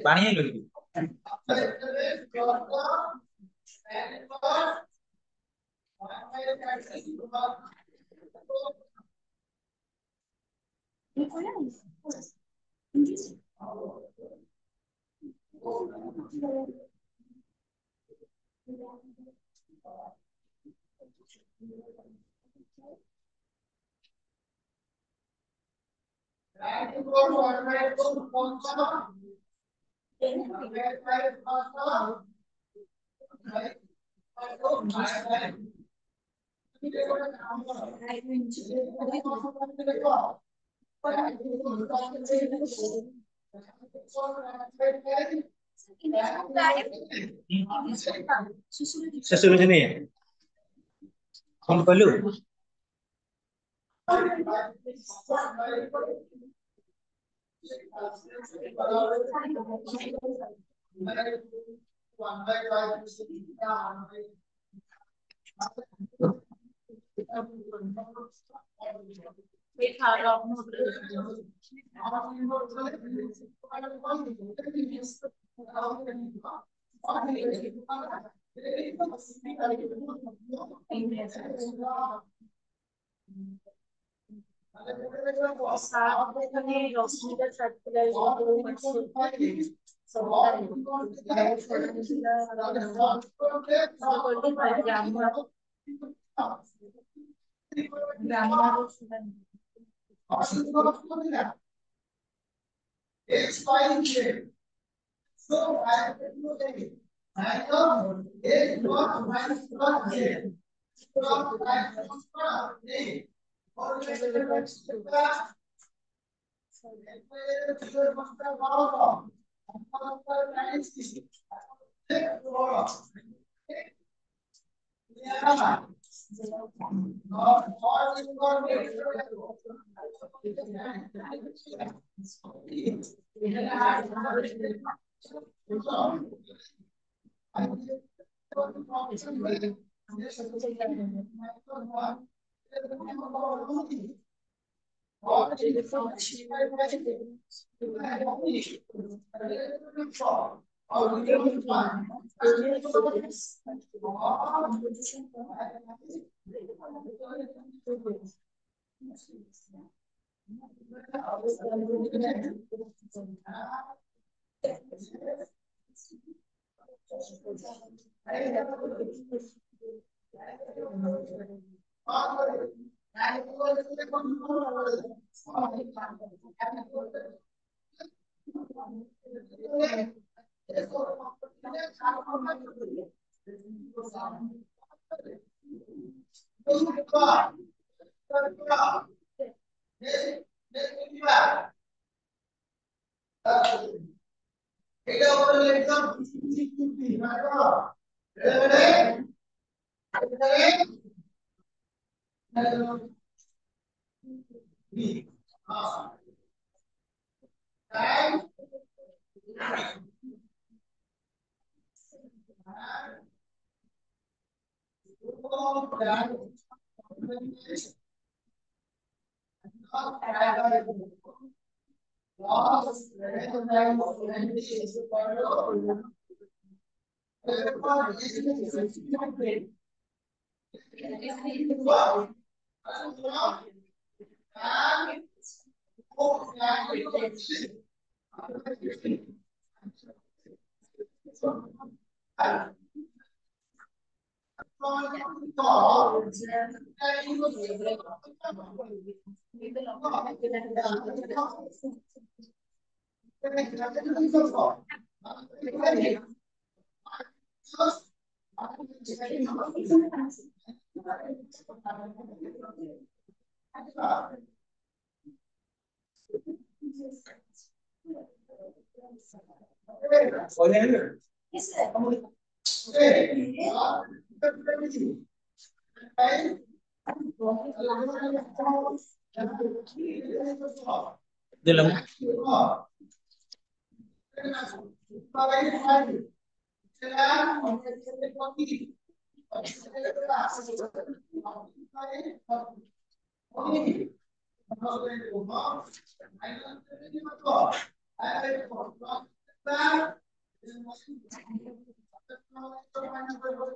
पानी है ससुर नहीं है हम बोलू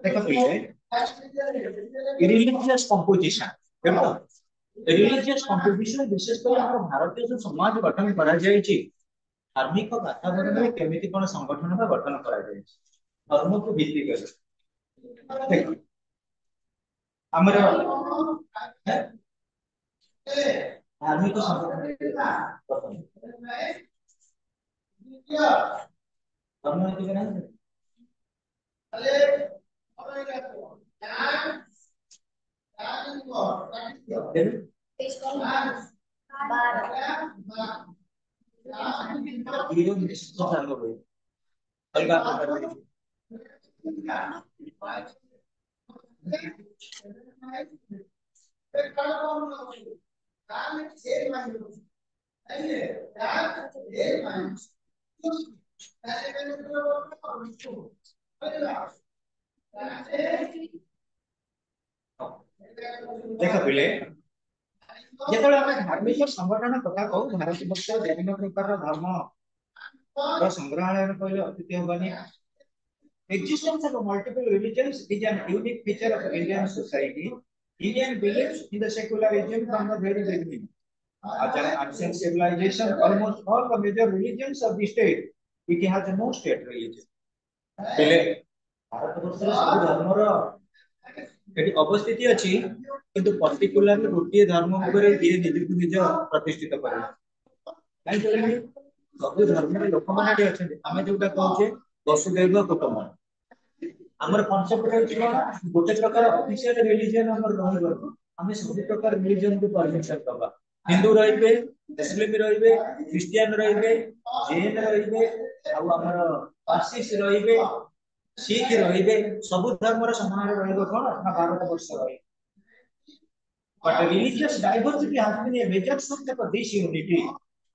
देखो रिलीजियस कंपोजिशन देखो रिलीजियस कंपोजिशन विशेषकर हम भारतीय जो समाज गठन करा जाय छी धार्मिक वातावरण में केमिति कोन संगठन का गठन करा जाय छी धर्म को भित्ति कर देखो हमर धार्मिक संगठन धर्म नीति नहीं ये निश्चित चालू हुई अलगा देखो पिले जेतले हम धार्मिक संगठन कथा कहू भारत वर्ष विभिन्न प्रकार धर्म संग्रहालय कहले अतिथि होगानी existence of multiple religions is an unique feature of Indian society. Indian beliefs in the secularism from the very beginning. As an ancient civilization, almost all the major religions of the state, it has no state religion. पहले भारत वर्ष सब धर्मर eighty अवस्थिति अछि किंतु particularly गोटे धर्म ऊपर जे निज निज प्रतिष्ठित करे काई कहले सब धर्म लोक माने अछि आमे जोटा कहूचे वसुदैव कुटुंबकम हमर कांसेप्ट है कि गोटे प्रकार ऑफिशियल रिलीजन हमर रहबो हमें सब प्रकार रिलीजन को परमिशन करबा हिंदू रहिबे मुस्लिम रहिबे क्रिश्चियन रहिबे जैन रहिबे आ हमर पारसिक रहिबे सिख रहिबे सब धर्म रे समान रहिबो कोन ना भारत वर्ष रहि But religious diversity has been a major source of this unity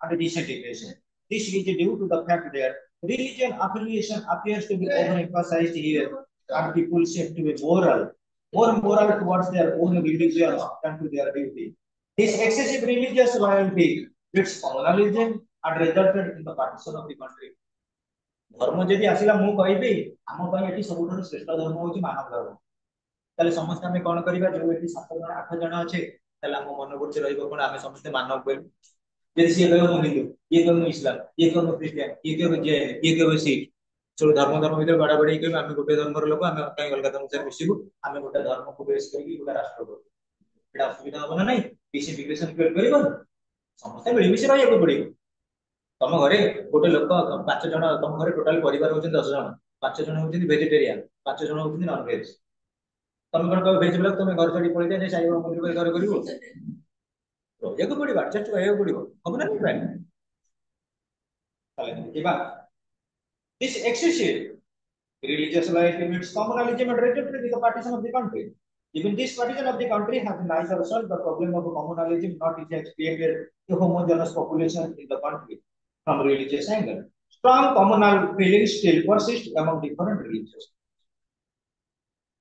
and disintegration. This is due to the fact that religion affiliation appears to be overemphasized here, and people seem to be more moral towards their own religion than to their duty. This excessive religious loyalty leads communalism and resulted in the partition of the country. धर्म जदि आसला मु कहबी आम ପାଇଁ ଏଠି ସବୁଠାରୁ ଶ୍ରେଷ୍ଠ ଧର୍ମ ହେଉଛି ମାନବ ଧର୍ମ ତାହେଲେ ସମସ୍ତେ ଆମେ କଣ କରିବା ଯୋଉ ଏଠି 7 ଜଣ 8 ଜଣ ଅଛେ ତାହେଲେ ଆମ ମନ ବୁଝି ରହିବ କଣ ଆମେ ସମସ୍ତେ ମାନବ କହିବୁ ଯଦି ସିଏ କହିବ ମୁଁ ହିନ୍ଦୁ ଇଏ କହିବ ମୁଁ ଇସଲାମ ଇଏ କହିବ ମୁଁ ଖ୍ରୀଷ୍ଟିଆନ ଇଏ କହିବ ଜୈନ ଇଏ କହିବ ଶିଖ ସବୁ ଧର୍ମ ଭିତରେ ବାଡା ବାଡି କହିବେ ଆମେ ଗୋଟେ ଧର୍ମର ଲୋକ ଆମେ କାଇଁ ଅଲଗା ଧର୍ମ ସହିତ ମିଶିବୁ ଆମେ ଗୋଟେ ଧର୍ମକୁ ବେଶ କରିକି ଗୋଟେ ରାଷ୍ଟ୍ର କରୁ ଏଟା ଅସୁବିଧା ହବ ନା ନାହିଁ ଡିସିଗ୍ରେସନ କ୍ରିଏଟ କରିବ ସମସ୍ତେ ମିଳିମିଶି ରହିବାକୁ ପଡିବ ତମ ଘରେ ଗୋଟେ ଲୋକ 5 ଜଣ ତମ ଘରେ ଟୋଟାଲ ପରିବାର ହଉଛନ୍ତି 10 ଜଣ 5 ଜଣ ହଉଛନ୍ତି ଭେଜିଟେରିଆନ 5 ଜଣ ହଉଛନ୍ତି ନନ ଭେଜ ତମେ କଣ କହିବ ଭେଜ ବ୍ଲକ ତମେ ଘର ଛାଡି ପଳେଇ ଯାଏ ସାଇ ବାବା ମନ୍ଦିର ଘରେ କରିବୁ ରହିବାକୁ ପଡିବ ଆଡଜଷ୍ଟ କରିବାକୁ ପଡିବ ହବ ନା ନାଇଁ ତାହେଲେ ଦେଖିବା this excessive religious loyalty means communalism and resulted in the partition of the country. Even this partition of the country has neither solved the problem of communalism, not it has created a homogeneous population in the country from religious angle. Strong communal feelings still persist among different religions.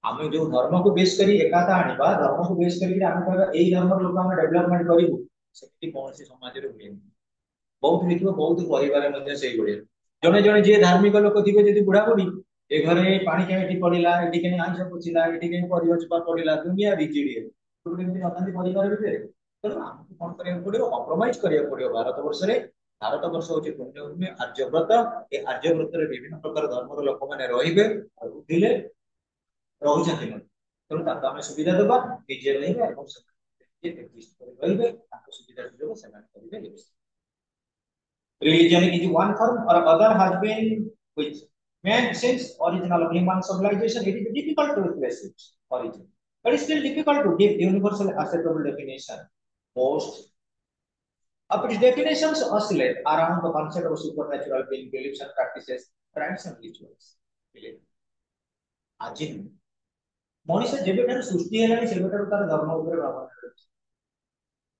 ଆମେ ଯୋଉ ଧର୍ମକୁ ବେଶ କରି ଏକାତା ଆଣିବା ଧର୍ମକୁ ବେଶ କରିକି ଆମେ କହିବା ଏଇ ଧର୍ମର ଲୋକ ଆମେ ଡେଭଲପମେଣ୍ଟ କରିବୁ ସେଠି କୌଣସି ସମାଜରେ ହୁଏନି ବହୁତ ଦେଖିବ ବହୁତ ପରିବାର ମଧ୍ୟ ସେଇଭଳିଆ ଜଣେ ଜଣେ ଯିଏ ଧାର୍ମିକ ଲୋକ ଥିବେ ଯଦି ବୁଢା ବୁଢୀ ଏ ଘରେ ପାଣି କେମିତି ଏଠି ପଡିଲା ଏଠି କେମିତି ଆଇଁଷ ପଚିଲା ଏଠି କେମିତି ପରିବା ଚୋପା ପଡିଲା ଦୁନିଆ ବିଜେଡି କେମିତି ନଥାନ୍ତି ପରିବାର ଭିତରେ ତେଣୁ ଆମକୁ କଣ କରିବାକୁ ପଡିବ କମ୍ପ୍ରମାଇଜ କରିବାକୁ ପଡିବ ଭାରତ ବର୍ଷରେ ଭାରତ ବର୍ଷ ହଉଛି ପୁଣ୍ୟଭୂମି ଆର୍ଯ୍ୟବ୍ରତ ଏ ଆର୍ଯ୍ୟବ୍ରତରେ ବିଭିନ୍ନ ପ୍ରକାର ଧର୍ମର ଲୋକମାନେ ରହିବେ ଆଉ ଥିଲେ ରହୁଛନ୍ତି ତେଣୁ ତାଙ୍କୁ ଆମେ ସୁବିଧା ଦେବା ନିଜେ ରହିବେ ଏବଂ ରହିବେ ତାଙ୍କ ସୁବିଧା ସୁଯୋଗ ସେମାନେ କରିବେ religion is one form or other has been with man since original human civilization. It is difficult to replace its origin, but it's still difficult to give universal acceptable definition. Most of its definitions oscillate around the concept of supernatural being, beliefs and practices, rites and rituals. आज मनुष्य जेबेठार सृष्टि हेलानी सेबेठार तार धर्म उपरे प्रभाव रहछि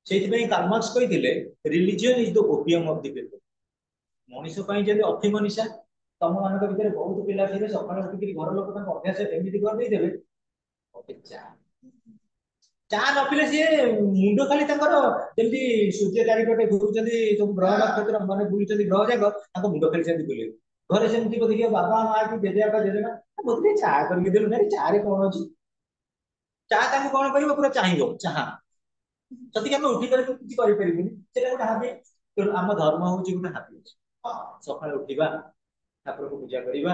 सेति पई Karl Marx कहिथिले religion is the opium of the people मनुष्य ପାଇଁ ଯଦି ଅଫିମ ନିଶା ତମ ମାନଙ୍କ ଭିତରେ ବହୁତ ପିଲା ଥିବେ ସକାଳେ ଉଠିକି ଘର ଲୋକ ତାଙ୍କ ଅଭ୍ୟାସ ଏମିତି କରିଦେଇଦେବେ ଚା ନ ପିଲେ ସିଏ ମୁଣ୍ଡ ଖାଲି ତାଙ୍କର ଯେମିତି ସୂର୍ଯ୍ୟ ଚାରିପଟେ ଘୁରୁଛନ୍ତି ସବୁ ଗ୍ରହ ନକ୍ଷତ୍ର ମାନେ ବୁଲୁଛନ୍ତି ଗ୍ରହ ଯାକ ତାଙ୍କ ମୁଣ୍ଡ ଖାଲି ସେମିତି ବୁଲେ ଘରେ ସେମିତି ଦେଖିବ ବାବା ମା କି ଜେଜେବାପା ଜେଜେମା ମୋତେ ଚା କରିକି ଦେଲୁ ନାଇଁ ଚା ରେ କଣ ଅଛି ଚା ତାଙ୍କୁ କଣ କରିବ ପୁରା ଚାହିଁବ ଚାହା ଯଦି ଆମେ ଉଠି ପାରିବୁ କିଛି କରିପାରିବୁନି ସେଟା ଗୋଟେ ହାବିଟ ତେଣୁ ଆମ ଧର୍ମ ହଉଛି ଗୋଟେ ହାବିଟ ସକାଳେ ଉଠିବା ଠାକୁରଙ୍କୁ ପୂଜା କରିବା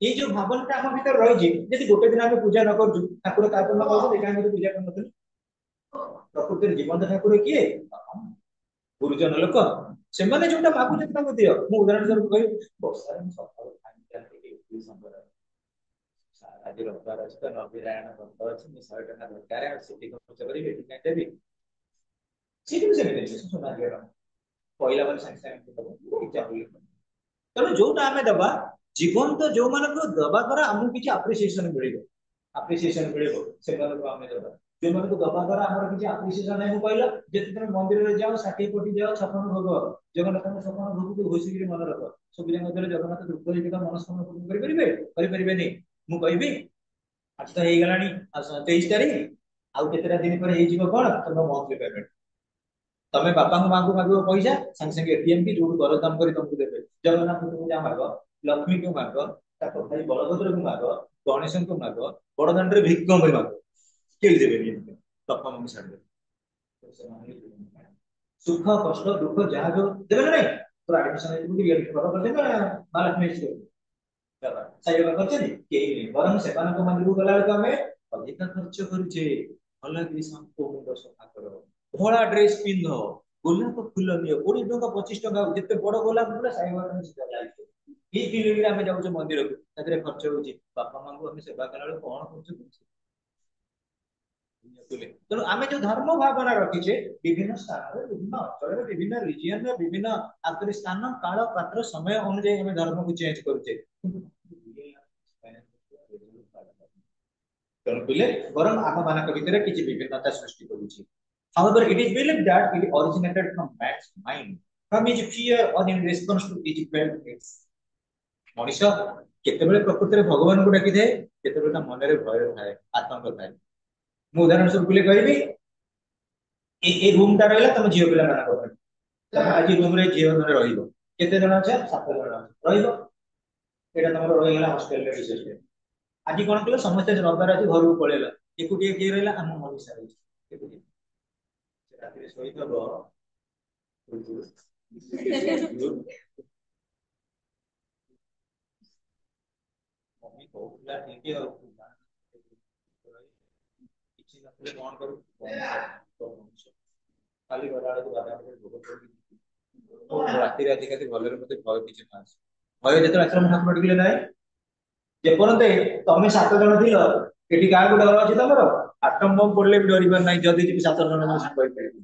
ଏଇ ଯୋଉ ଭାବନାଟା ଆମ ଭିତରେ ରହିଛି ଯଦି ଗୋଟେ ଦିନ ଆମେ ପୂଜା ନ କରୁଛୁ ଠାକୁର ତାପରେ ନ କରୁଛନ୍ତି କାହିଁକି ପୂଜା କରୁନଥିଲୁ ପ୍ରକୃତିରେ ଜୀବନ୍ତ ଠାକୁର କିଏ ଗୁରୁଜନ ଲୋକ ସେମାନେ ଯୋଉଟା ମାଗୁଛନ୍ତି ତାଙ୍କୁ ଦିଅ ମୁଁ ଉଦାହରଣ ସ୍ୱରୂପ କହିବି ବର୍ଷାରେ ମୁଁ ସକାଳୁ ଆଜି ରବିବାର ଅଛି ତ ନବୀରାୟଣ ବ୍ରତ ଅଛି ମୁଁ 100 ଟଙ୍କା ଦରକାର ଆଉ ସେଠି ଖର୍ଚ୍ଚ କରିବି ଏଠି କାଇଁ ଦେବି ସେଠି ସେମିତି ସୁନା ଦିଅ କହିଲା ପରେ ସାଙ୍ଗେ ସାଙ୍ଗେ ତେଣୁ ଯୋଉଟା ଆମେ ଦେବା ଜୀବନ୍ତ ଯୋଉମାନଙ୍କୁ ଦେବା ଦ୍ୱାରା ଆମକୁ କିଛି ଆପ୍ରିସିଏସନ ମିଳିବ ସେମାନଙ୍କୁ ଆମେ ଦେବା ଯୋଉମାନଙ୍କୁ ଦବା ଦ୍ୱାରା ଆମର କିଛି ଆପ୍ରିସିଏସନ ନାହିଁ ମୁଁ କହିଲ ଯେତେ ତମେ ମନ୍ଦିରରେ ଯାଅ 60 କୋଟି ଯାଅ 56 ଭୋଗ ଜଗନ୍ନାଥଙ୍କ 56 ଭୋଗକୁ ଘୋଷିକିରି ମନେ ରଖ ସୁବିଧା ମଧ୍ୟରେ ଜଗନ୍ନାଥ ଦୁଃଖ ହେଇକି ମନସ୍କାମନା ପୂରଣ କରିପାରିବେନି ମୁଁ କହିବି ଆଜି ତ ହେଇଗଲାଣି 23 ତାରିଖ ଆଉ କେତେଟା ଦିନ ପରେ ହେଇଯିବ କଣ ତମ ମନ୍ଥଲି ପେମେଣ୍ଟ ତମେ ବାପାଙ୍କୁ ମାଙ୍କୁ ମାଗିବ ପଇସା ସାଙ୍ଗେ ସାଙ୍ଗେ ଏଟିଏମ କି ଯୋଉଠୁ ଦରଦାମ କରି ତମକୁ ଦେବେ ଜଗନ୍ନାଥଙ୍କୁ ଯାହା ମାଗ ଲକ୍ଷ୍ମୀଙ୍କୁ ମାଗ ତାଙ୍କ ଭାଇ ବଳଭଦ୍ରଙ୍କୁ ମାଗ ଗଣେଶଙ୍କୁ ମାଗ ବଡଦାଣ୍ଡରେ ଭିକ ପାଇଁ ମାଗ କେହି ଦେବେନି ବାପା ମାଙ୍କୁ ଛାଡ଼ିଦେବେ ସୁଖ କଷ୍ଟ ଦୁଃଖ ଯାହା ଯୋଉ ଦେବେ ନା ନାଇଁ ତୋର ଆଡମିସନ ହେଇଯିବ ବାବା କରିଛନ୍ତି ନା ମହାଲକ୍ଷ୍ମୀ ସାଇବାବା କରିଛନ୍ତି କେହି ନେଇ ବରଂ ସେମାନଙ୍କ ମନ୍ଦିରକୁ ଗଲାବେଳକୁ ଆମେ ଅଧିକା ଖର୍ଚ୍ଚ କରୁଛେ ଭଲ କି ମୁଣ୍ଡ ସଫା କର ଧଳା ଡ୍ରେସ ପିନ୍ଧ ଗୋଲାପ ଫୁଲ ନିଅ 20 ଟଙ୍କା 25 ଟଙ୍କା ଯେତେ ବଡ ଗୋଲାପ ଫୁଲ ସାଇବାବା ଏଇ ଫିଲିଂରେ ଆମେ ଯାଉଛେ ମନ୍ଦିରକୁ ସେଥିରେ ଖର୍ଚ୍ଚ ହଉଛି ବାପା ମାଙ୍କୁ ଆମେ ସେବା କଲା ବେଳକୁ କଣ ଖର୍ଚ୍ଚ କରୁଛେ ତେଣୁ ଆମେ ଯୋଉ ଧର୍ମ ଭାବନା ରଖିଛେ ବିଭିନ୍ନ ସ୍ଥାନରେ ବିଭିନ୍ନ ଅଞ୍ଚଳରେ ବିଭିନ୍ନ ରିଜିୟନରେ ବିଭିନ୍ନ ସ୍ଥାନ କାଳ ପାତ୍ର ସମୟ ଅନୁଯାୟୀ ଆମେ ଧର୍ମକୁ ଚେଞ୍ଜ କରୁଛେ ତେଣୁ ପିଲେ ବରଂ ଆମ ମାନଙ୍କ ଭିତରେ କିଛି ବିଭିନ୍ନତା ସୃଷ୍ଟି କରୁଛି However, it is believed that it originated from man's mind, from his fear or in response to his felt needs. ମଣିଷ କେତେବେଳେ ପ୍ରକୃତରେ ଭଗବାନଙ୍କୁ ଡାକିଥାଏ କେତେବେଳେ ତା ମନରେ ଭୟ ଥାଏ ଆତଙ୍କ ଥାଏ। ମୁଁ ଉଦାହରଣ ସ୍ୱରୂପ କହିବି ଏ ରୁମ ଟା ରହିଲା ତମ ଝିଅ ପିଲାମାନଙ୍କ ପାଇଁ। ତମେ ଆଜି ରୁମ ରେ ଝିଅ ମାନେ ରହିବ କେତେ ଜଣ ଅଛ 7 ଜଣ ରହିବ। ଏଇଟା ତମର ରହିଗଲା ହଷ୍ଟେଲରେ ବିଶେଷ କରି। ଆଜି କଣ କଲ ସମସ୍ତେ ରବିବାର ଆଜି ଘରକୁ ପଳେଇଲା ଏକୁଟିଆ କିଏ ରହିଲା ଆମ ମନୀଷା ରହିଛି ଏକୁଟିଆ। ରାତିରେ ଶୋଇଥବ ମମି କହୁଥିଲା ଠିକ ଆଉ କିଛି ନଥିଲେ କଣ କରୁ ଖାଲି ଗଲାବେଳକୁ ବାଦାମ ରାତିରେ ଆଜିକାଲି ଭଲରେ ମତେ ଭୟ କିଛି ନ ଆସେ। ଭୟ ଯେତେବେଳେ ଆଶ୍ରମ ଠାକୁର ଟିକିଲେ ନାହିଁ ଯେପର୍ଯ୍ୟନ୍ତ ତମେ 7 ଜଣ ଥିଲ ଏଠି କାହାକୁ ଡର ଅଛି ତମର? ଆଟମ ବମ୍ ପଡିଲେ ବି ଡରିବାର ନାହିଁ ଯଦି ଯିବି 7 ଜଣ ମୋ ସାଙ୍ଗ ହେଇପାରିବି।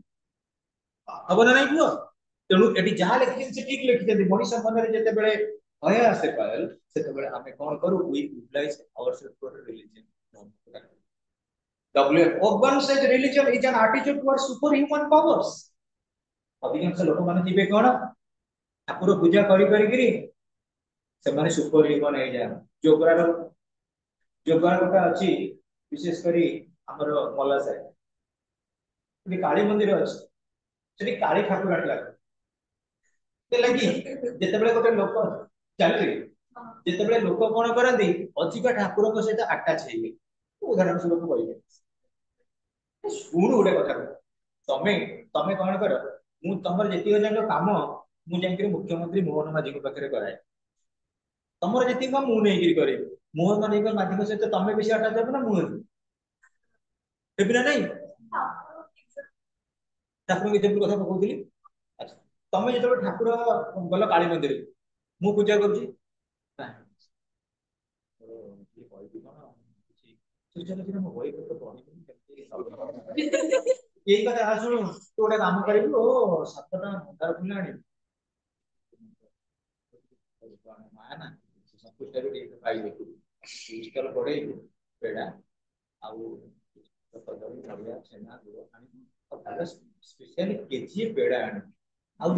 ହବ ନା ନାଇଁ କୁହ? ତେଣୁ ଏଠି ଯାହା ଲେଖିଛନ୍ତି ସେ ଠିକ ଲେଖିଛନ୍ତି। ମଣିଷ ମନରେ ଯେତେବେଳେ ଭୟ ଆସେ ପାୟଲ ସେତେବେଳେ ଆମେ କଣ କରୁ we utilize ourselves for religion. W.F. Ogburn says religion is an attitude towards superhuman powers. ଅଧିକାଂଶ ଲୋକମାନେ ଯିବେ କଣ ଠାକୁର ପୂଜା କରି କରିକିରି ସେମାନେ ସୁପର ହ୍ୟୁମାନ ହେଇଯାଆନ୍ତି। ଯୋଗର ଗୋଟେ ଅଛି ବିଶେଷ କରି ଆମର ମଲା ସାହି ସେଠି କାଳୀ ମନ୍ଦିର ଅଛି ସେଠି କାଳୀ ଠାକୁରାଣୀ ଲାଗେ ଯେତେବେଳେ ଗୋଟେ ଲୋକ ଚାଲିବେ ଯେତେବେଳେ ଲୋକ କଣ କରନ୍ତି ଅଧିକା ଠାକୁରଙ୍କ ସହିତ ଆଟାଚ ହେଇଗଲେ ଉଦାହରଣ ସ୍ୱରୂପ କହିବେ ଶୁଣୁ ଗୋଟେ କଥା ତମେ ତମେ କଣ କର ମୁଁ ତମର ଯେତିକି ଯାକ କାମ ମୁଁ ଯାଇକିରି ମୁଖ୍ୟମନ୍ତ୍ରୀ ମୋହନ ମାଝୀଙ୍କ ପାଖରେ କରାଏ। ତମର ଯେତିକି କାମ ମୁଁ ନେଇକିରି କରିବି। ମୋହନ ମାଝୀଙ୍କ ସହିତ ତମେ ବେଶୀ ଆଟାଚ ହେବ ନା ମୁଁ ହେବି ନା ନାଇଁ? ଠାକୁରଙ୍କ ଏକ୍ଜାମ୍ପଲ କଥା କହୁଥିଲି। ଆଚ୍ଛା ତମେ ଯେତେବେଳେ ଠାକୁର ଗଲ କାଳୀ ମନ୍ଦିର ମୁଁ ପୂଜା କରୁଛି ଏଇ କଥା ଶୁଣୁ ତୁ ଗୋଟେ କାମ କରିବୁ 7 ଟଙ୍କା ମନ୍ଦାର ଫୁଲ ଆଣିବୁ ନା ସନ୍ତୁଷ୍ଟାରୁ ଟିକେ ପାଇବେ ପଡେଇବୁ ପେଡା ଆଉ କଦଳୀ ନଡ଼ିଆ ଛେନା ଗୁଡ଼ ଆଣିବୁ ସ୍ପେଶାଲି କେଜିଏ ପେଡା ଆଣିବୁ ଆଉ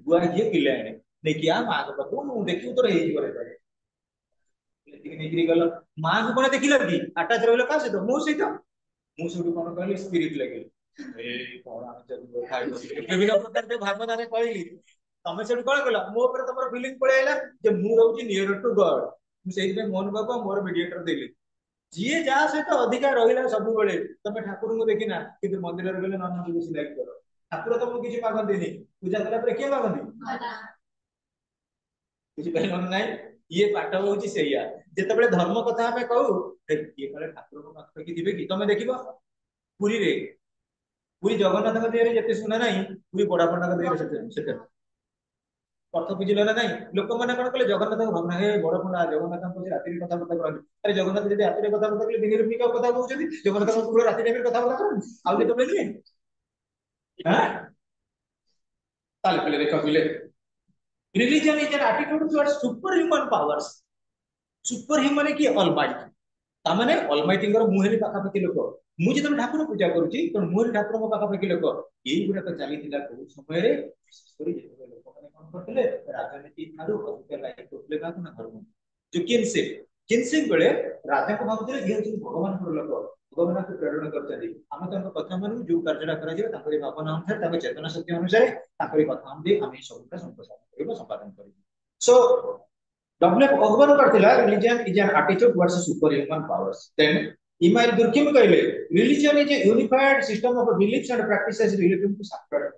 ଗୁଆ ଘିଅ କିଲେ ଆଣେ ନେଇକି ଆ ମାଙ୍କ ପାଖକୁ ମୁଁ ଦେଖିବୁ ତୋର ହେଇଯିବ ନେଇକିରି ଗଲ ମାଙ୍କୁ କଣ ଦେଖିଲ କି ଆଟାଚ ରହିଲ କାହା ସହିତ ମୋ ସହିତ ମୁଁ ସେଠୁ କଣ କହିଲି ସ୍ପିରିଟ ଲାଗିଲି ବିଭିନ୍ନ ପ୍ରକାର ଯୋଉ ଭାବନାରେ କହିଲି ତମେ ସେଠୁ କଣ କଲ ମୋ ଉପରେ ତମର ଫିଲିଙ୍ଗ ପଳେଇ ଆଇଲା ଯେ ମୁଁ ରହୁଛି ନିୟର ଟୁ ଗଡ। ମୁଁ ସେଇଥିପାଇଁ ମୋହନ ବାବୁ ମୋର ମିଡିଏଟର ଦେଲି ଯିଏ ଯାହା ସହିତ ଅଧିକା ରହିଲା ସବୁବେଳେ ତମେ ଠାକୁରଙ୍କୁ ଦେଖିନା କିନ୍ତୁ ମନ୍ଦିରରେ ଗଲେ ନନାଙ୍କୁ ବେଶୀ ଲାଇକ୍ କର। ଠାକୁର ତମକୁ କିଛି ମାଗନ୍ତିନି ପୂଜା କଲା ପରେ କିଏ ମାଗନ୍ତି ବୁଝିପାରିଲ ନାହିଁ? ଇଏ ପାଠ ହଉଛି ସେଇଆ ଯେତେବେଳେ ଧର୍ମ କଥା ଆମେ କହୁ କିଏ କାଳେ ଠାକୁରଙ୍କ ପାଖାପାଖି ଥିବେ କି ତମେ ଦେଖିବ ପୁରୀରେ ପୁରୀ ଜଗନ୍ନାଥଙ୍କ ଦେହରେ ଯେତେ ସୁନା ନାହିଁ ପୁରୀ ବଡପଣ୍ଡାଙ୍କ ଦେହରେ ସେତେ କଥା ବୁଝିଲ ନା ନାଇଁ? ଲୋକମାନେ କଣ କଲେ ଜଗନ୍ନାଥଙ୍କ ଭାବନା ହେ ବଡପଣ୍ଡା ଜଗନ୍ନାଥଙ୍କ ରାତିରେ କଥାବାର୍ତ୍ତା କରନ୍ତି। ଆରେ ଜଗନ୍ନାଥ ଯଦି ରାତିରେ କଥାବାର୍ତ୍ତା କଲେ ଦିନରେ ବି କଥା କହୁଛନ୍ତି ଜଗନ୍ନାଥଙ୍କ ପୁରା ରାତି ଟାଇମରେ କଥାବାର୍ତ୍ତା କରନ୍ତି ଆଉ କେତେବେଳେ ତାହେଲେ ପିଲେ ଦେଖ ପିଲେ religion is an attitude towards superhuman powers. ସୁପରହ୍ୟୁମାନ କିଏ ଅଲମାଇଟି ତାମାନେ ଅଲମାଇଟିଙ୍କର ମୁଁ ହେଲି ପାଖାପାଖି ଲୋକ ମୁଁ ଯେତେବେଳେ ଠାକୁର ପୂଜା କରୁଛି ତେଣୁ ମୁଁ ହେଲି ଠାକୁରଙ୍କ ପାଖାପାଖି ଲୋକ। ଏଇଗୁଡାକ ଚାଲିଥିଲା କୋଉ ସମୟରେ ବିଶେଷ କରି ଯେତେବେଳେ ଲୋକମାନେ କଣ କରୁଥିଲେ ରାଜନୀତି ଠାରୁ ଅଧିକ ଲାଇକ୍ କରୁଥିଲେ କାହାକୁ ନା ଧର୍ମ ଯୋଉ କିନସିଂ ବେଳେ ରାଜାଙ୍କୁ ଭାବୁଥିଲେ ଇଏ ହଉଛନ୍ତି ଭଗବାନଙ୍କର ଲୋକ ଭଗବାନଙ୍କୁ ପ୍ରେରଣା କରିଛନ୍ତି ଆମେ ତାଙ୍କ କଥା ମାନଙ୍କୁ ଯୋଉ କାର୍ଯ୍ୟଟା କରାଯିବ ତାଙ୍କରି ଭାବନା ଅନୁସାରେ ତାଙ୍କ ଚେତନା ଶକ୍ତି ଅନୁସାରେ ତାଙ୍କରି କଥା ଅନୁଯାୟୀ ଆମେ ଏଇ ସବୁଟା ସମ୍ପ୍ରସାରଣ କରିବୁ ସମ୍ପାଦନ କରିବୁ। So W.F. Ogburn କରିଥିଲା religion is an attitude towards superhuman powers. Then Immanuel Durkheim କହିଲେ religion is a unified system of beliefs and practices relating to sacred.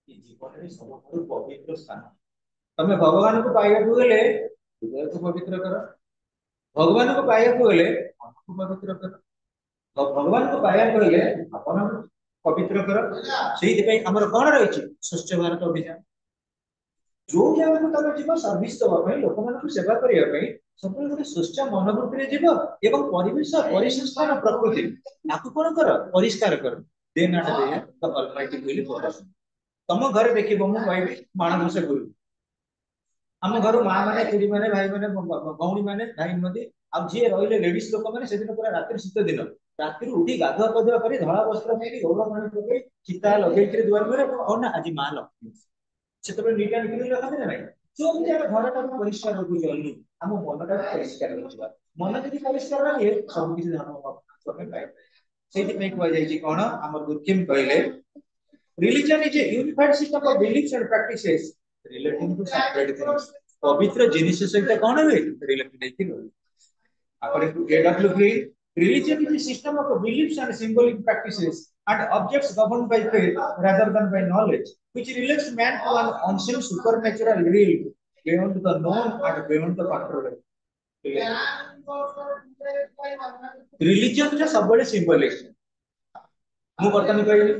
ଜୀବନରେ ସବୁଠାରୁ ପବିତ୍ର ସ୍ଥାନ ତମେ ଭଗବାନଙ୍କୁ ପାଇବାକୁ ଗଲେ ହୃଦୟକୁ ପବିତ୍ର କର ଭଗବାନଙ୍କୁ ପାଇବାକୁ ଗଲେ ମନକୁ ପବିତ୍ର କର ଭଗବାନଙ୍କୁ ପାଇବାକୁ ଗଲେ ଆପଣଙ୍କୁ ପବିତ୍ର କର। ସେଇଥିପାଇଁ ଆମର କଣ ରହିଛି ସ୍ୱଚ୍ଛ ଭାରତ ଅଭିଯାନ ଯୋଉ ଜାଗାକୁ ତମେ ଯିବ ସର୍ଭିସ ଦବା ପାଇଁ ଲୋକମାନଙ୍କୁ ସେବା କରିବା ପାଇଁ ସବୁବେଳେ ଗୋଟେ ସ୍ୱଚ୍ଛ ମନୋବୃତ୍ତିରେ ଯିବ ଏବଂ ପରିବେଶ ପରିସଂସ୍ଥାନ ପ୍ରକୃତି ତାକୁ କଣ କର ପରିଷ୍କାର କର then and there the almighty will protect. ତମ ଘରେ ଦେଖିବ ମୁଁ କହିବି ମାଣବସା ଗୁରୁ ଆମ ଘର ମା ମାନେ ଖୁଡୀ ମାନେ ଭାଇ ମାନେ ଭଉଣୀ ମାନେ ଭାଇ ନୁହନ୍ତି ଆଉ ଯିଏ ରହିଲେ ଲେଡିଜ ଲୋକମାନେ ସେଦିନ ପୁରା ରାତିରେ ଶୀତ ଦିନ ରାତିରୁ ଉଠି ଗାଧୁଆ ପାଧୁଆ କରି ଧଳା ବସ୍ତ୍ର ପିନ୍ଧି ଗୌର ପାଣି ପକେଇ ଚିତା ଲଗେଇକିରି ଦୁଆର ମୁହଁରେ କଣ ନା ଆଜି ମା ଲକ୍ଷ୍ମୀ ସେତେବେଳେ ନିଟ୍ ଆଣ୍ଡ କ୍ଲିନ୍ ରଖନ୍ତି ନା ନାଇଁ ଯେମିତି ଆମେ ଘରଟାକୁ ପରିଷ୍କାର ରଖୁଛୁ ଅଲି ଆମ ମନଟାକୁ ପରିଷ୍କାର ରଖିବା ମନ ଯଦି ପରିଷ୍କାର ରଖିବେ ସବୁ କିଛି ଧର୍ମ ପାଇବେ ସେଇଥିପାଇଁ କୁହାଯାଇଛି କଣ ଆମର ଦୁର୍ଖିମ କହିଲେ religion is a unified system of beliefs and practices relating to sacred things पवित्र जिनिस सहित कौन हुए रिलेटेड है कि according to A.W. Green religion is a system of beliefs and symbolic practices and objects governed by faith rather than by knowledge which relates man to an unseen supernatural realm beyond the known and beyond the controllable religion जो सब बड़े symbolic ମୁଁ ବର୍ତ୍ତମାନ କହିବି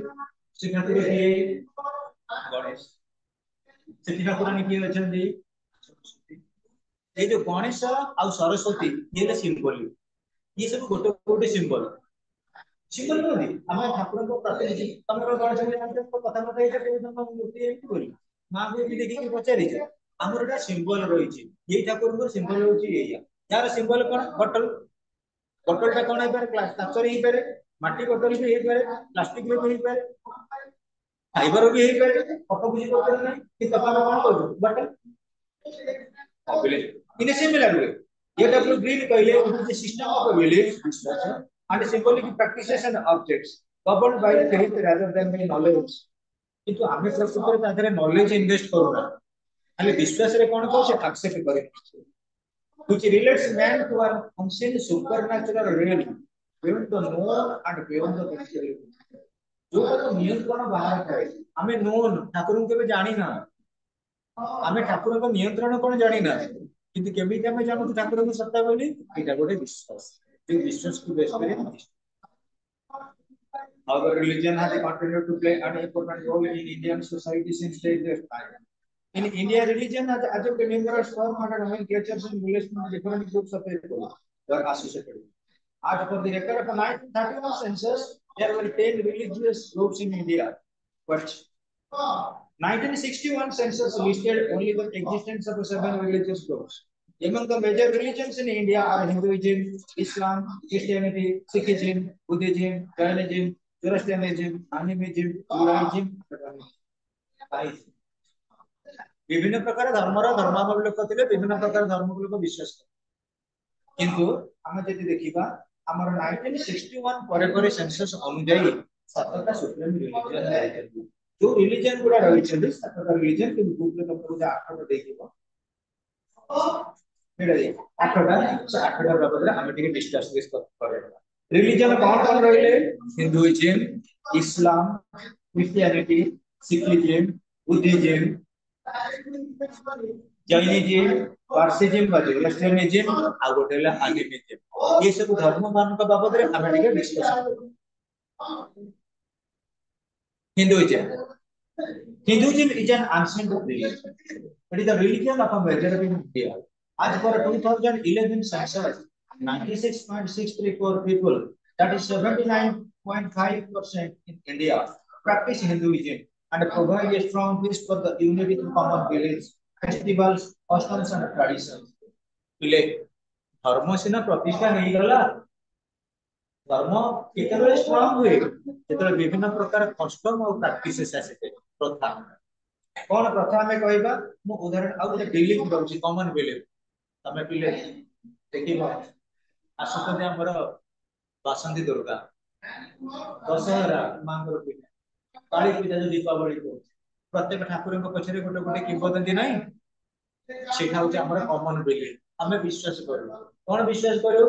ଶ୍ରୀକ୍ଷେତ୍ର କିଏ ଗଣେଶ ସେଠି ଠାକୁରାଣୀ କିଏ ଅଛନ୍ତି ये जो गणेश आउ सरस्वती ये ले सिंबल ये सब गोटे गोटे सिंबल सिंबल कोनी हम ठाकुर को प्रतिनिधि तमरो गणेश में जानते को कथा कथा हे के हम मूर्ति एमति बोली मां को भी देखि के पचारि जे हमर एटा सिंबल रही छि ये ठाकुर को सिंबल होछि एया यार सिंबल कोन बटल बटल टा कोन हे पारे क्लास काचर हे पारे माटी बटल भी हे पारे प्लास्टिक में भी हे पारे फाइबर भी हे पारे फोटो बुझी पड़ते नहीं कि तका कोन करू बटल in a similar way A.W. Green कहले it is a system of beliefs and symbolic practices and objects governed by faith rather than by knowledge किंतु आमे प्रकृति रे तादरे नॉलेज इन्वेस्ट करूना खाली विश्वास रे कोन को से एक्सेप्ट करे which relates man to an unseen supernatural realm beyond the known and beyond the physical जो तो नियंत्रण बाहर है हमें नोन ठाकुर के भी जानी ना आमे ठाकुर को नियंत्रण कोन जानी ना किंतु केमिति हमें जानू ठाकुर को सत्ता बोली एटा गोटे विश्वास जो विश्वास को बेस करे our religion has continued to play an important role in Indian society since its time in India religion has adopted numerous forms and nomenclatures and relations different groups of people were associated as per the record of 1931 census there were 10 religious groups in India but 1961 census listed only the existence of 7 religious groups. Among the major religions in India are Hinduism, Islam, Christianity, Sikhism, Buddhism, Jainism, Zoroastrianism, Animism, Judaism, विभिन्न प्रकार धर्मर धर्मावलंबी लोक थिले विभिन्न प्रकार धर्म को लोक विश्वास करते किंतु हम जदि देखिबा हमर 1961 परे सेंसस अनुଯାयी सातटा सुप्रीम रिलीजन है जो रिलीजन गुडा रही छथि सातटा रिलीजन कि ग्रुप रे तमको जे आठटा देखिबो एडा दे आठटा से आठटा बाबत हम टिके डिस्कस करे रिलीजन कोन रहिले Hinduism Islam Christianity Sikhism Buddhism Jainism Parsiism बा जोरास्ट्रियनिज्म आ गोटेला एनिमिज्म ये सब धर्म मान का बाबत रे हम टिके डिस्कस करू Hinduism. Hinduism is an ancient religion. It is the religion of a majority in India. As per 2011 census, 96.634 people, that is 79.5% in India, practice Hinduism and provide a strong base for the unity to common beliefs, festivals, customs and traditions. धर्म सिना प्रतिष्ठा नहीं गला धर्म केतेबेले strong हुए जेतेबेले विभिन्न प्रकार custom और practices आसे प्रथा कोन प्रथा में कहबा मु उदाहरण आ गोटे बिलीफ दउची कॉमन बिलीफ तमे पिले देखिबो आसुते हमर बासंती दुर्गा दशहरा मांगर पूजा काली पूजा जो दीपावली को प्रत्येक ठाकुर को पछरे गोटे गोटे किंवदंती नाही सेठा होची हमर कॉमन बिलीफ हमें विश्वास करू कोन विश्वास करू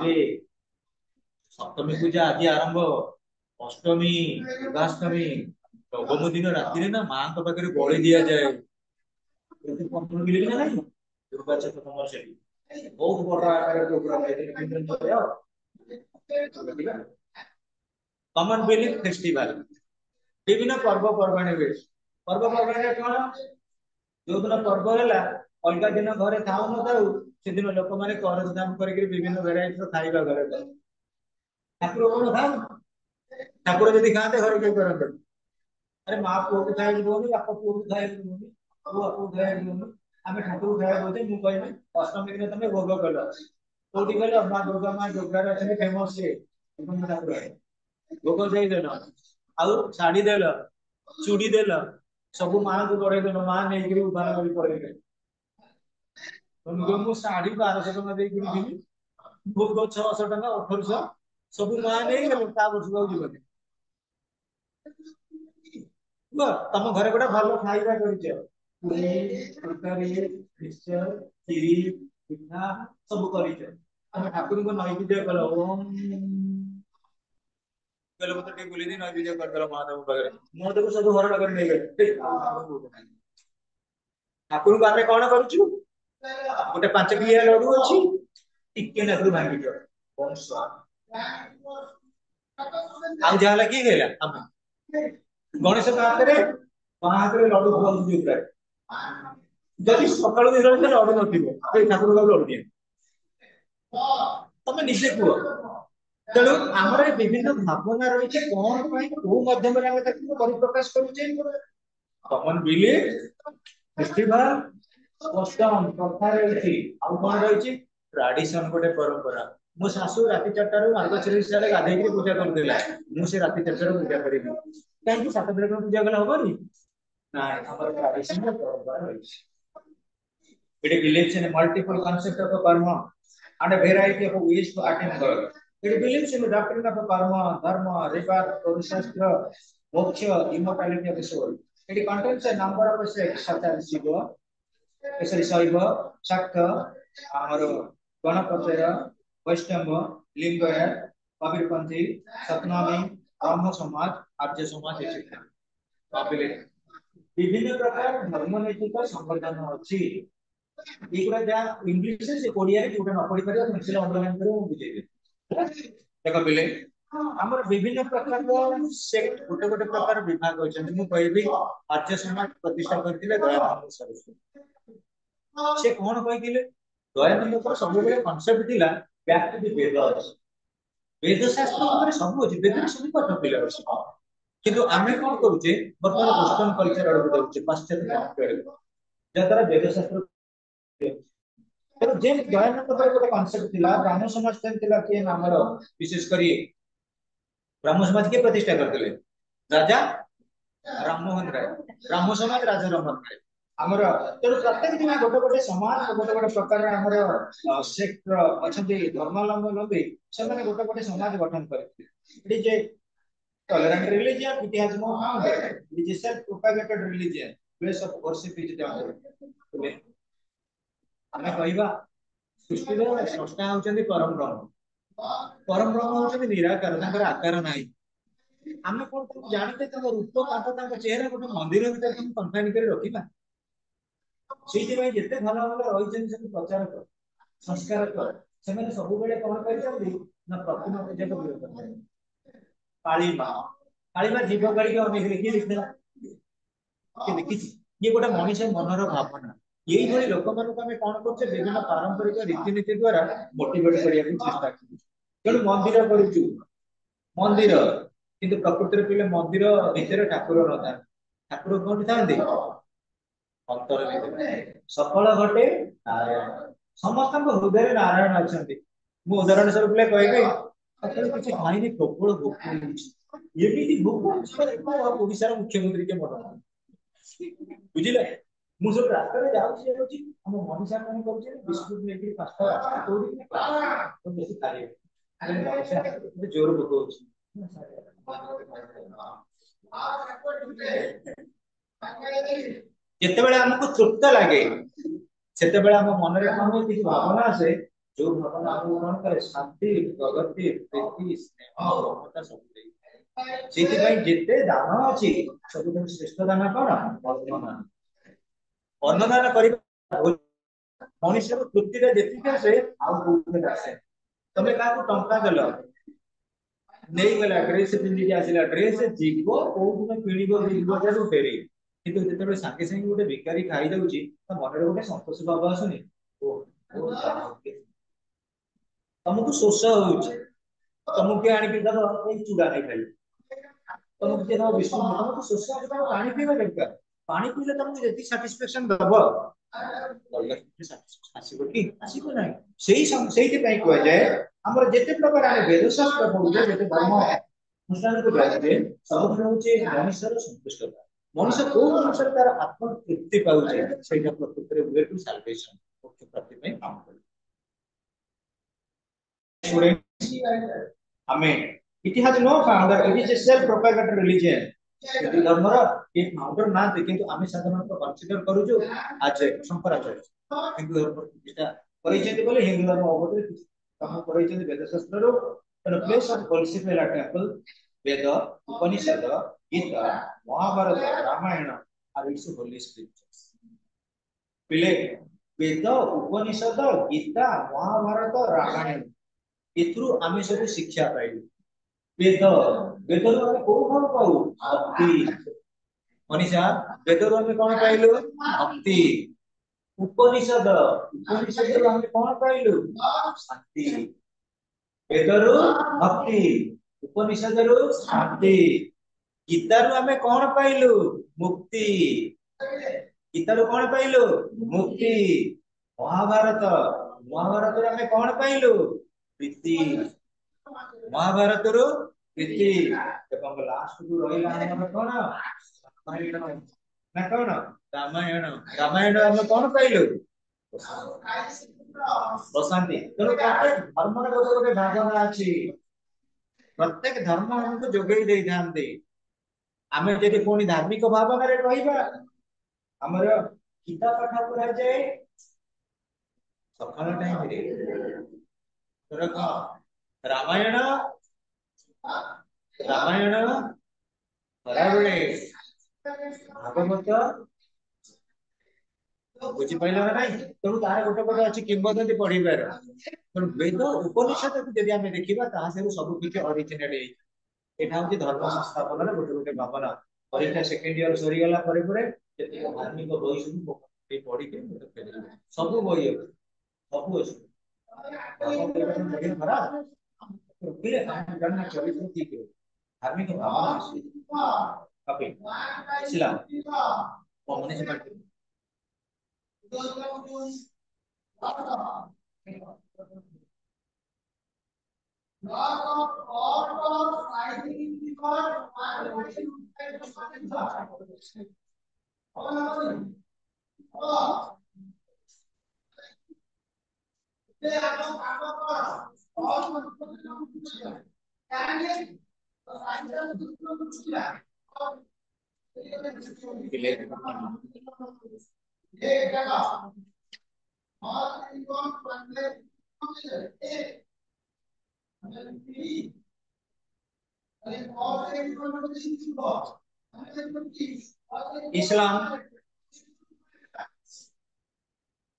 रे सप्तमी पूजा आज आरंभ अष्टमी दुर्गाष्टमी नवम दिन राति ना मां तो पाखे बलि दि जाए दुर्गा तुम से बहुत बड़ा प्रोग्राम कॉमन बिलीफ फेस्टिवल विभिन्न पर्वपर्वाणी पर्वपर्वाणी कौन जो दिन पर्व है अलग दिन घरे थाऊ न थाऊ से दिन लोक मैंने करज दाम करके विभिन्न भेराइटी खाଇବା घरे ठाकुर कौन खाऊ ठाकुर यदि खाते घर के करते अरे माँ पुओ को खाई बोनी बापा पुओ को खाई बोनी पुओ आपको खाई बोनी आमे ठाकुर खाई बोते मु कहबे अष्टमी दिन तमे भोग कल कोठी गलो माँ दुर्गा माँ दुर्गा रचने फेमस है भोग देल आउ शाढ़ी देल चूड़ी देल सब माँ को बढ़े देल माँ नहीं उद्धार कर पड़े मु शाढ़ी 1200 टका दे किनी भोग 600 टका 1800 सब माँ नहीं गले ता वर्ष को जीवन तम घरे गोटे भल खाଇବା କରିଛ ପୁରୀ ତରକାରୀ ମିକ୍ସଚର କ୍ଷୀରି ପିଠା ସବୁ କରିଛ ତମେ ଠାକୁରଙ୍କୁ ନୈବେଦ୍ୟ କଲ ଓମ୍ କହିଲେ ମତେ ଟିକେ ବୁଲେଇ ଦେଇ ନୈବେଦ୍ୟ କରିଦେଲ ମହାଦେବ ପାଖରେ ମହାଦେବ ସବୁ ଘର ପାଖରେ ନେଇଗଲେ ଠାକୁରଙ୍କୁ ଆମେ କଣ କରୁଛୁ ଗୋଟେ 5 କିଲିଆ ଲଡୁ ଅଛି ଟିକେ ନାକୁ ଭାଙ୍ଗି ଦିଅ ଆଉ ଯାହା ହେଲା କିଏ ଖାଇଲା ଆମେ ଗଣେଶ ହାତରେ ମା ହାତରେ ଲଡୁ ଖୁଆଉଛି ପ୍ରାୟ ଯଦି ସକାଳୁ ଦିନ ଲଡୁ ନଥିବ ଠାକୁର ଲଡୁ ଦିଏ ତମେ ନିଜେ କୁହ ତେଣୁ ଆମର ବିଭିନ୍ନ ଭାବନା ରହିଛି କଣ ପାଇଁ କୋଉ ମାଧ୍ୟମରେ ଆମେ ତାକୁ ପରିପ୍ରକାଶ କରୁଛେ କମନ ବିଲିଫ ଫେଷ୍ଟିଭାଲ କଷ୍ଟମ ପ୍ରଥା ରହିଛି ଆଉ କଣ ରହିଛି ଟ୍ରାଡିସନ ଗୋଟେ ପରମ୍ପରା ମୋ ଶାଶୁ ରାତି 4ଟାରୁ ମାର୍ଗଶିର ଗାଧେଇକି ପୂଜା କରୁଥିଲା ମୁଁ ସେ ରାତି 4ଟାରୁ ପୂଜା କରିବି କାହିଁକି 7 ଦିନ ପୂଜା କଲେ ହବନି ନା ଆମର ଟ୍ରାଡିସନ ପରମ୍ପରା ରହିଛି it believes in a multiple concept of a karma and a variety of ways to attain God. It believes in the doctrine of a karma, dharma, rebirth, shastra, moksha, immortality of the soul. It contains a number of sects such as Shiva, Saiva, Shakta, Amaro, Ganapataya, Vaishnava, Lingaya, Kabirpanthi, Satnami, Brahma Samaj, Arya Samaj, etc. विभिन्न प्रकार धर्मनैतिक संवर्धन अच्छी एगुड़ा जहाँ English से ओडिया रे जोटा न पढ़ी परिया मिथिला अंडरलाइन करे मु बुझेबे देखो बिले हमर विभिन्न प्रकार सेक्ट गोटे गोटे प्रकार विभाग होचन मु कहबी आर्य समाज प्रतिष्ठा करथिले दयानंद सरस्वती से कोन कहिथिले दयानंद को सब बेले कांसेप्ट थिला बैक टू द वेदस वेद शास्त्र ऊपर सब अछि वेद सब पाठ पिला अछि किंतु आमे कोन करूचे वर्तमान वेस्टर्न कल्चर आड़ जाउचे पाश्चात्य आड़ जतरा वेद शास्त्र तो जे दयानंद पर गोटे कांसेप्ट थिला ब्राह्मण समाज थिला के नामर विशेष करी ब्राह्मण समाज के प्रतिष्ठा करथिले राजा राममोहन राय ब्राह्मण समाज राजा राममोहन राय हमर तो प्रत्येक दिन गोटे गोटे समाज गोटे गोटे प्रकार हमर सेक्ट अछंती धर्मावलंबी से माने गोटे गोटे समाज गठन करथिले एडी जे tolerant religion it has no founder it is a self propagated religion place of worship is the ଆମେ କହିବା ସୃଷ୍ଟିର ସ୍ରଷ୍ଟା ହଉଛନ୍ତି ପରମ ବ୍ରହ୍ମ ହଉଛନ୍ତି ନିରାକାର ତାଙ୍କର ଆକାର ନାହିଁ ଆମେ କଣ ଜାଣିତେ ତାଙ୍କ ରୂପ ତାଙ୍କ ଚେହେରା ଗୋଟେ ମନ୍ଦିର ଭିତରେ ଆମେ କନଫାଇନ କରି ରଖିବା ସେଇଥିପାଇଁ ଯେତେ ଭଲ ଭଲ ରହିଛନ୍ତି ସବୁ ପ୍ରଚାରକ ସଂସ୍କାରକ ସେମାନେ ସବୁବେଳେ କଣ କରିଛନ୍ତି ନା ପ୍ରତିମା ପୂଜାକୁ ବିରୋଧ କରିଛନ୍ତି କାଳିମା ଜୀବ କାଳିକି ଅନେକ କିଏ ଦେଖିଥିଲା କିଏ ଦେଖିଛି ଇଏ ଗୋଟେ ମଣିଷ ମନର ଭାବନା ଏଇଭଳି ଲୋକମାନଙ୍କୁ ଆମେ କଣ କରୁଛେ ବିଭିନ୍ନ ପାରମ୍ପରିକ ରୀତିନୀତି ଦ୍ୱାରା ମୋଟିଭେଟ କରିବାକୁ ଚେଷ୍ଟା କରୁଛୁ ତେଣୁ ମନ୍ଦିର କରୁଛୁ ମନ୍ଦିର କିନ୍ତୁ ପ୍ରକୃତିରେ ପିଲେ ମନ୍ଦିର ଭିତରେ ଠାକୁର ନଥାନ୍ତି ଠାକୁର କୋଉଠି ଥାନ୍ତି ଅନ୍ତର ଭିତରେ ସଫଳ ଘଟେ ନାରାୟଣ ସମସ୍ତଙ୍କ ହୃଦୟରେ ନାରାୟଣ ଅଛନ୍ତି ମୁଁ ଉଦାହରଣ ସ୍ୱରୂପ କହିବି ସକାଳେ କିଛି ଖାଇନି ପ୍ରବଳ ଭୋକ ହେଉଛି ଏମିତି ଭୋକ ଓଡିଶାର ମୁଖ୍ୟମନ୍ତ୍ରୀ କେ ମନ ବୁଝିଲେ ମୁଁ ସବୁ ରାସ୍ତାରେ ଯାଉଛି ଆମ ମଣିଷ କଣ କରୁଛି ବିସ୍କୁଟ ନେଇକି 5ଟା ରାସ୍ତା କୋଉଠି ବେଶୀ ଖାଇବେ ଜୋର ଭୋକ ହଉଛି ଯେତେବେଳେ ଆମକୁ ତୃପ୍ତ ଲାଗେ ସେତେବେଳେ ଆମ ମନରେ କଣ କିଛି ଭାବନା ଆସେ ଯୋଉ ଭାବନା ଆମକୁ କଣ କରେ ଶାନ୍ତି ପ୍ରଗତି ପ୍ରୀତି ସ୍ନେହ ମମତା ସବୁ ଦେଇ ସେଇଥିପାଇଁ ଯେତେ ଦାନ ଅଛି ସବୁଠାରୁ ଶ୍ରେଷ୍ଠ ଦାନ କଣ ଅନ୍ନଦାନ କରିବା ମଣିଷର ତୃପ୍ତିରେ ଯେତିକି ଆସେ ଆଉ କୋଉଠି ଆସେ ତମେ କାହାକୁ ଟଙ୍କା ଦେଲ ନେଇଗଲା ଡ୍ରେସ ପିନ୍ଧିକି ଆସିଲା ଡ୍ରେସ ଯିବ କୋଉଦିନ କିଣିବ ବଜାରରୁ ଫେରି କିନ୍ତୁ ଯେତେବେଳେ ସାଙ୍ଗେ ସାଙ୍ଗେ ଗୋଟେ ଭିକାରୀ ଖାଇଯାଉଛି ତା ମନରେ ଗୋଟେ ସନ୍ତୋଷ ଭାବ ଆସୁନି ତମକୁ ଶୋଷ ହଉଛି ତମକୁ କିଏ ଆଣିକି ଦବ ଏଇ ଚୁଡା ନେଇ ଖାଇବ ତମକୁ କିଏ ଦବ ବିସ୍କୁଟ ତମକୁ ଶୋଷ ହଉଛି ତମକୁ ପାଣି ପିଇବା ଦରକାର ପାଣି ପିଇଲେ ତମକୁ ଯେତିକି ସାଟିସ୍ଫାକ୍ସନ ଦବ ଆସିବ କି ଆସିବ ନାହିଁ ସେଇଥିପାଇଁ କୁହାଯାଏ ଆମର ଯେତେ ପ୍ରକାର ଆମେ ବେଦଶାସ୍ତ୍ର ପଢୁଛେ ଯେତେ ଧର୍ମ ଅନୁଷ୍ଠାନକୁ ଯାଉଛେ ସବୁଥିରେ ହଉଛି ମଣିଷର ସନ୍ତୁଷ୍ଟତା ମଣିଷ କୋଉ ଜିନିଷରେ ତାର ଆତ୍ମ ତୃପ୍ତି ପାଉଛି ସେଇଟା ପ୍ରକୃତରେ ୱେ ଟୁ ସାଲଭେସନ ମୁଖ୍ୟ ପ୍ରାପ୍ତି ପାଇଁ କାମ କରେ Amen. It has no founder. It is a self-propagated religion. Hindu धर्मर ये फाउंडर नांती किंतु आमे साधारणतः कन्सिडर करूछु आज शंकराचार्य हिंदू धर्म जेटा करिसेंती बोले हिंदू धर्म अवधि काम करिसेंती वेद शास्त्र रो द प्लेस ऑफ वर्शिप एला temple Veda Upanishad Gita Mahabharata Ramayana are its holy scriptures पिले वेद उपनिषद गीता महाभारत रामायण इथरु आमे सब शिक्षा पाइलु वेद वेदर आमे को भाव पाऊ भक्ति मनीषा वेदर आमे कोन पाइलु भक्ति उपनिषद उपनिषद आमे कोन पाइलु शांति वेदर भक्ति उपनिषद शांति गीता रु आमे कोन पाइलु मुक्ति गीता रु कोन पाइलु मुक्ति महाभारत महाभारत रु आमे कोन पाइलु प्रीति महाभारत रो प्रीति एवं लास्ट को रहिला हमर कोन रामायण ना कोन रामायण रामायण हम कोन पाइलु बसंती तो धर्म रे गोटे भावना अछि प्रत्येक धर्म हमको जोगई देई थांते आमे जदि कोनी धार्मिक भावना रे रहिबा हमर गीता पाठ करा जाय सकाळ टाइम रे रामायण रामायण खराबे भागवत बुझी पाइला ना नहीं तो तार गोटे गोटे अछि किंबदंती पढिबार तो वेद उपनिषद यदि हमें देखिबा ता से सब किछ ओरिजिनल है एटा होची धर्म संस्थापन रे गोटे गोटे भावना परीक्षा सेकंड ईयर सरी गला परे परे जति धार्मिक बही सब पढि के सब बही सब अछि खराब फिर करना चरित्र ठीक है धार्मिक भावना कपि इस्लाम कौन से बात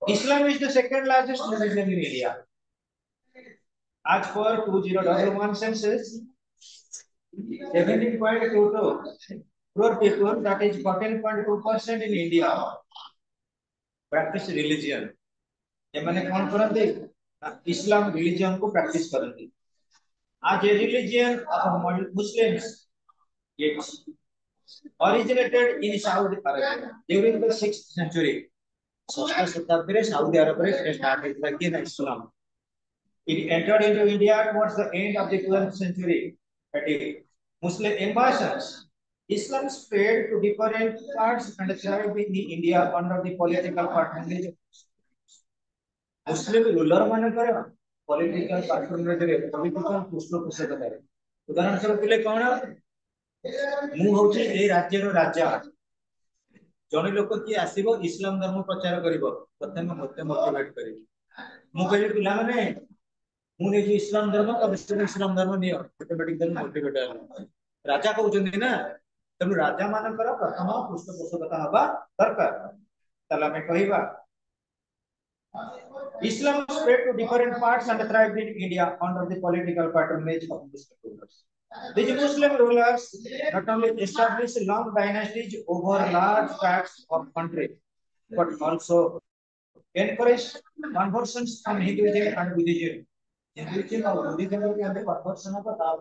Islam is the second largest religion in India. As per 2011 census, 17.22 crore people, that is 14.2% in India, practice religion. ये मैंने कौन करते इस्लाम रिलीजन को प्रैक्टिस करते आज ये religion of Muslims it originated in Saudi Arabia during the 6th century. षष्ठ शताब्दी रे सऊदी अरब रे स्टार्ट ହେଇଥିଲା कि इस्लाम. It entered into India towards the end of the 12th century. That is, Muslim invasions. Islam spread to different parts and thrived in India under the political patronage. Muslim ruler मानकर political patronage रे political पृष्ठपोषकता रे उदाहरण स्वरूप ले कोन मु होची ए राज्यर राजा जने लोक की आसीबो इस्लाम धर्म प्रचार करिवो प्रथम मते मोटिवेट करी मु कहली पिला माने मु ने जे इस्लाम धर्म तब इस्लाम धर्म नियो ऑटोमेटिकली मोटिवेट आला राजा कहउचंदी ना तनु राजा मानकर प्रथम पृष्ठपोषकता हबा दरकार तला में कहिबा Islam spread to different parts and thrived in India under the political patronage of Muslim rulers. These Muslim rulers not only established long dynasties over large tracts of country, but also encouraged conversions from Hinduism and Buddhism. Hinduism और Buddhism के अंदर conversion का ताप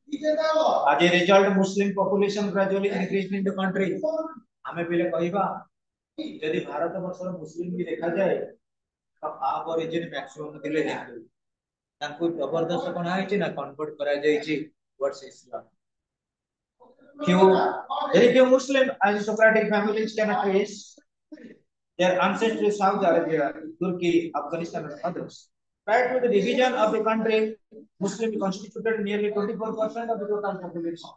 As a result, Muslim population gradually increased in the country. आमे पहले कहबा यदि भारत वर्षर मुस्लिम की देखा जाए तो आप ओरिजिन मैक्सिमम दिले हिंदू तांको जबरदस्त कोन आइछि ना कन्वर्ट करा जाइछि towards Islam few very few Muslim aristocratic families can trace their ancestry Saudi Arabia, Turkey, Afghanistan, and others. Prior to the division of the country, Muslims constituted nearly 24% of the total population.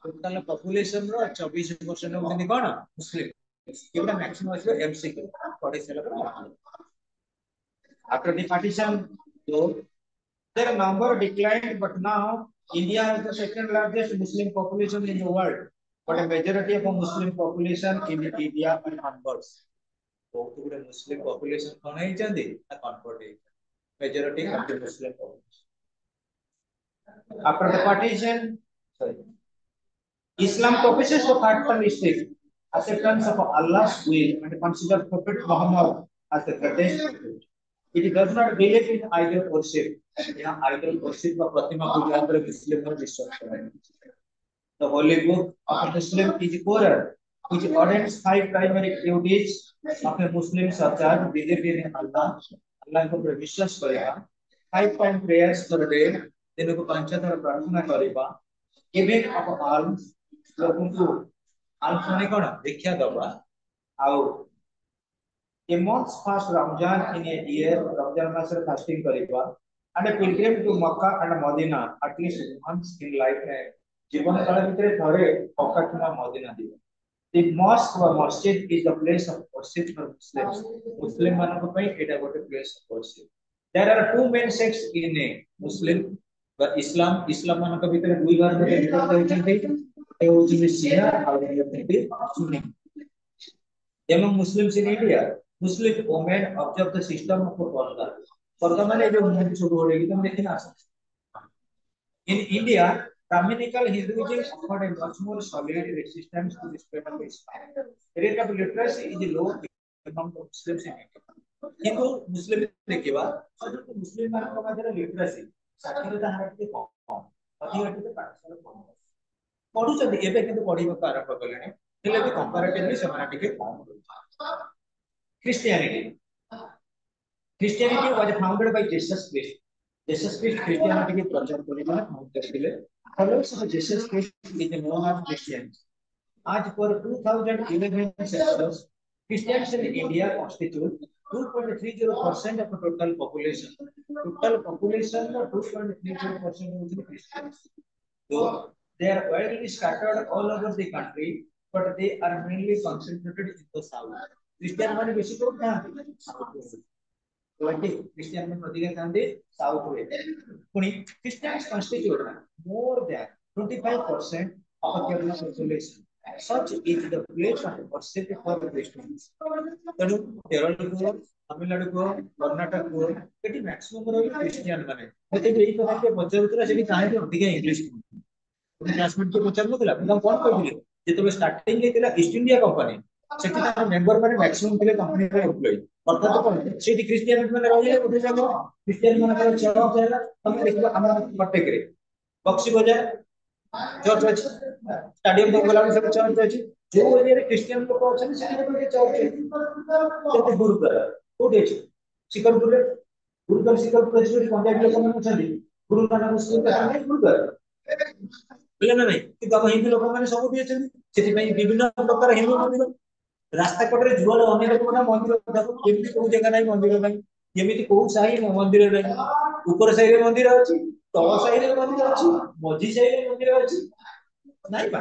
Total population ro 24% होउछनि cone Muslim केवटा maximum अछि MCQ पढै छला after the partition though their number declined but now India has the second largest Muslim population in the world but a majority of the Muslim population in India are converts बहुत गुड़े Muslim population कौन है जांदी ना convert है majority of the Muslim population after the partition sorry Islam proposes the characteristic acceptance of Allah's will and consider Prophet Muhammad as the greatest prophet. It does not believe in idol worship. यहाँ idol worship का प्रतिमा पूजा पर मुस्लिम में विश्वास करते हैं. The Holy Book of Muslim is Quran, which orders 5 primary duties of a Muslim such as believing in Allah, Allah को विश्वास करेगा, 5 time prayers per day, दिन को 5 बार प्रार्थना करेगा, giving of alms, लोगों को alms माने कौन भिक्षा दबा, आओ a month's fast Ramadan in a year, Ramadan मास रे fasting करेगा, and a pilgrim to Makkah and Medina at least once in lifetime. जीवन काल भितर थरे पक्का मदीना दिबे the mosque or masjid is the place of worship for Muslims Muslim मानक पई एटा गोटे place of worship there are two main sects in a Muslim but Islam मानक भितर दुई भाग में विभक्त होइछन्ति ए होछि शिया और होछि Sunni among Muslims in India Muslim women observe the system of पर्दा माने जो मुंह छोड़ होले एकदम देखिना in India Brahminical Hinduism offered a much more solid resistance to the spread of Islam. The rate of literacy is low among the Muslims in India. Hindu Muslim देखिबा जो मुस्लिम मान को मधर लिटरेसी साक्षरता हार के कम अधिक के पाठशाला कम पढु छथि एबे किंतु पढिबा आरंभ कलेनी हेले भी कंपैरेटिवली समान टिके कम Christianity was founded by Jesus Christ Christianity के प्रचार करिबा हम करथिले followers of Jesus Christ is known as Christians. आज for 2011 census, Christians in India constitute 2.30% of the total population. Total population of 2.30% is Christians. Though they are widely scattered all over the country, but they are mainly concentrated in the south. Christian माने बेसी कोन था? Christian में अधिक थांदे south वे पुनी Christians constitute more than 25% of the Kerala population such is the place of worship for Christians तनु केरल को तमिलनाडु को कर्नाटक को eighty maximum रही क्रिश्चियन माने मते एई कथा के बचरुतरा सेठी काहे अधिक इंग्लिश पुनी क्लासमेट के पचार नथिला हम कोन कहबिले जेतबे स्टार्टिंग हेतिला ईस्ट इंडिया कंपनी सेठी तार मेंबर माने मैक्सिमम थिले कंपनी रे एम्प्लॉय अर्थात कोन सेठी क्रिश्चियन माने रहिले उठे जाबो क्रिश्चियन माने चर्च हैला हम देखबा हम कटेक रे बक्सी बजार चर्च अछि स्टेडियम को गला सब चर्च अछि जो एरिया रे क्रिश्चियन लोक अछन सेठी गोटे चर्च अछि सेठी गुरुद्वारा कोठी अछि सिकरपुर रे गुरुद्वारा सिकरपुर अछि पंजाबी लोक माने अछन गुरुद्वारा मुस्लिम का नहीं गुरुद्वारा बोले ना नहीं कि बाबा हिंदू लोक माने सब भी अछन सेठी पई विभिन्न प्रकार हिंदू मंदिर रास्ता कटरे जुआल अन्य लोक मंदिर देखो केमती को जगह नहीं मंदिर नहीं केमिति को साही मंदिर नहीं ऊपर साही रे मंदिर अछि तळ साही रे मंदिर अछि मझी साही रे मंदिर अछि नहीं बा